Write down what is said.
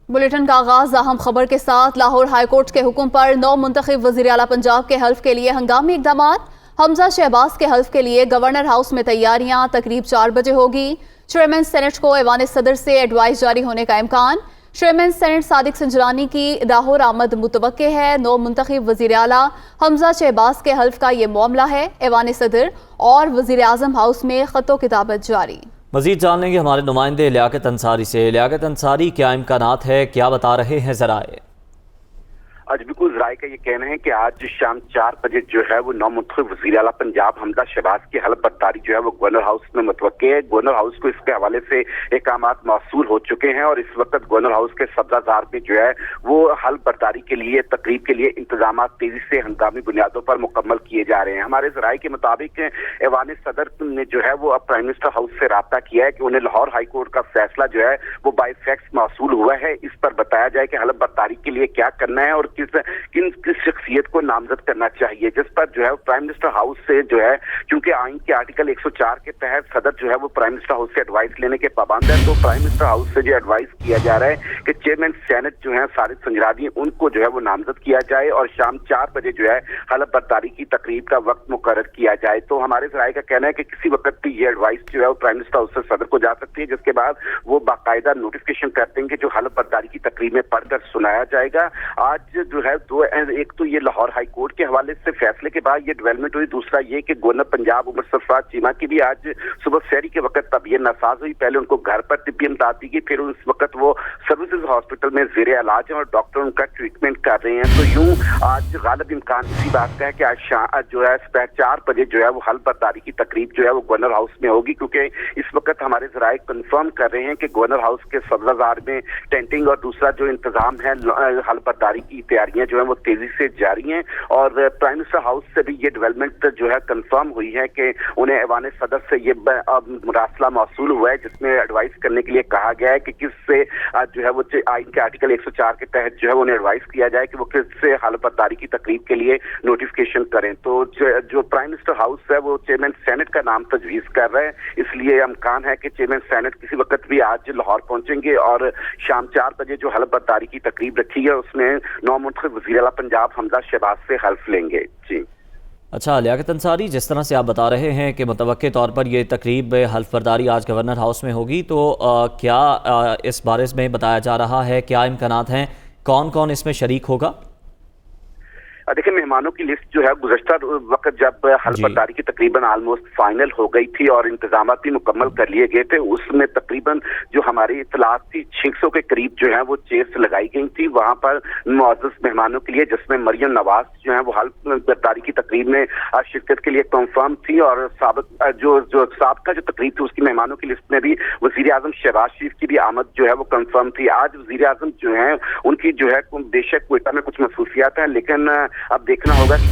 Bulletin का आगाज अहम खबर के साथ। लाहौर हाई कोर्ट के हुक्म पर नौ मुंतखब वज़ीर आला पंजाब के हल्फ के लिए हंगामी इक़दामात। हमजा शहबाज के हल्फ के लिए गवर्नर हाउस में तैयारियां तकरीब 4 बजे होगी। चेयरमैन सेनेट को ऐवान सदर से एडवाइस जारी होने का इम्कान। चेयरमैन सेनेट सादिक संजरानी की लाहौर आमद मुतवक्के है। नौ मुंतखब वज़ीर आला हमजा शहबाज के हल्फ का ये मामला है। ऐवान सदर और वज़ीर आज़म हाउस में ख़तो किताबत जारी। मज़ीद जान लेंगे हमारे नुमाइंदे लियाकत अंसारी से। लियाकत अंसारी, क्या इम्कानात है, क्या बता रहे हैं ज़राए? आज बिल्कुल ज़राए का ये कहना है कि आज शाम 4 बजे जो है वो नौ मुंतखब वज़ीर आला पंजाब हमजा शहबाज की हल्फ बर्दारी जो है वो गवर्नर हाउस में मुतवक्के है। गवर्नर हाउस को इसके हवाले से एकामात मौसूल हो चुके हैं और इस वक्त गवर्नर हाउस के सब्ज़ाजार में जो है वो हल्फ बर्दारी के लिए तकरीब के लिए इंतजाम तेजी से हंगामी बुनियादों पर मुकम्मल किए जा रहे हैं। हमारे ज़राए के मुताबिक ऐवान सदर ने जो है वो अब प्राइम मिनिस्टर हाउस से राब्ता किया है कि उन्हें लाहौर हाई कोर्ट का फैसला जो है वो बाय फैक्स मौसूल हुआ है। इस पर बताया जाए कि हल्फ बर्दारी के लिए क्या करना है और किस शख्सियत को नामजद करना चाहिए, जिस पर जो है प्राइम मिनिस्टर हाउस से जो है क्योंकि आइन के आर्टिकल 104 के तहत सदर जो है वो प्राइम मिनिस्टर हाउस से एडवाइस लेने के पाबंद है। तो प्राइम मिनिस्टर हाउस से जो एडवाइस किया जा रहा है कि चेयरमैन सेनेट जो है सादिक संजरानी उनको जो है वो नामजद किया जाए और शाम 4 बजे जो है हल्फ बर्दारी की तकरीब का वक्त मुकर्रर किया जाए। तो हमारे ज़राए का कहना है कि किसी वक्त भी ये एडवाइस जो है वो प्राइम मिनिस्टर हाउस से सदर को जा सकती है, जिसके बाद वो बाकायदा नोटिफिकेशन कर देंगे जो हल्फ बर्दारी की तकरीब में पढ़कर सुनाया जाएगा। आज जो है एक तो ये लाहौर हाई कोर्ट के हवाले से फैसले के बाद ये डेवलपमेंट हुई, दूसरा ये कि गवर्नर पंजाब उमर सरफराज चीमा की भी आज सुबह शहरी के वक्त तबीयत नासाज हुई। पहले उनको घर पर तिब्बी इमदाद दी गई, फिर उस वक्त वो सर्विसेज हॉस्पिटल में ज़ेरे इलाज हैं और डॉक्टर उनका ट्रीटमेंट कर रहे हैं। तो यूं आज गालिब इम्कान इसी बात का है कि आज जो है 4 बजे जो है वो हल्फ बर्दारी की तकरीब जो है वो गवर्नर हाउस में होगी, क्योंकि इस वक्त हमारे ज़राए कंफर्म कर रहे हैं कि गवर्नर हाउस के सब्ज़ाजार में टेंटिंग और दूसरा जो इंतजाम है हल्फ बर्दारी की तैयारियां जो है वो तेजी से जारी हैं। और प्राइम मिनिस्टर हाउस से भी ये डेवलपमेंट जो है कंफर्म हुई है कि उन्हें ऐवान सदर से ये मुरासला मौसूल हुआ है, जिसमें एडवाइस करने के लिए कहा गया है कि किससे जो है वो आइन के आर्टिकल 104 के तहत जो है उन्हें एडवाइस किया जाए कि वो किससे हल्फ बर्दारी की तकरीब के लिए नोटिफिकेशन करें। तो जो प्राइम मिनिस्टर हाउस है वो चेयरमैन सेनेट का नाम तजवीज़ कर रहा है, इसलिए इम्कान है कि चेयरमैन सेनेट किसी वक्त भी आज लाहौर पहुंचेंगे और शाम 4 बजे जो हल्फ बर्दारी की तकरीब रखी है उसमें नौ मुंतखब वज़ीर आला पंजाब हमजा शहबाज से हल्फ लेंगे। जी अच्छा लियाकत अंसारी, जिस तरह से आप बता रहे हैं कि मुतवक्के तौर पर यह तकरीब हल्फ बर्दारी आज गवर्नर हाउस में होगी, तो क्या इस बारे में बताया जा रहा है, क्या इम्कानात हैं, कौन कौन इसमें शरीक होगा? देखिए, मेहमानों की लिस्ट जो है गुज़श्ता वक्त जब हल्फ बर्दारी की तकरीबन ऑलमोस्ट फाइनल हो गई थी और इंतजाम भी मुकम्मल कर लिए गए थे, उसमें तकरीबन जो हमारी इतलात थी 600 के करीब जो है वो चेयर्स लगाई गई थी वहां पर मुअज़्ज़ज़ मेहमानों के लिए, जिसमें मरियम नवाज जो है वो हल्फ बर्दारी की तकरीब में शिरकत के लिए कंफर्म थी। और साबका जो तकरीब थी उसकी मेहमानों की लिस्ट में भी वज़ीर आज़म शहबाज शरीफ की भी आमद जो है वो कंफर्म थी। आज वज़ीर आज़म जो है उनकी जो है बेशक कोयटा में कुछ मसरूफियात हैं, लेकिन अब देखना होगा कि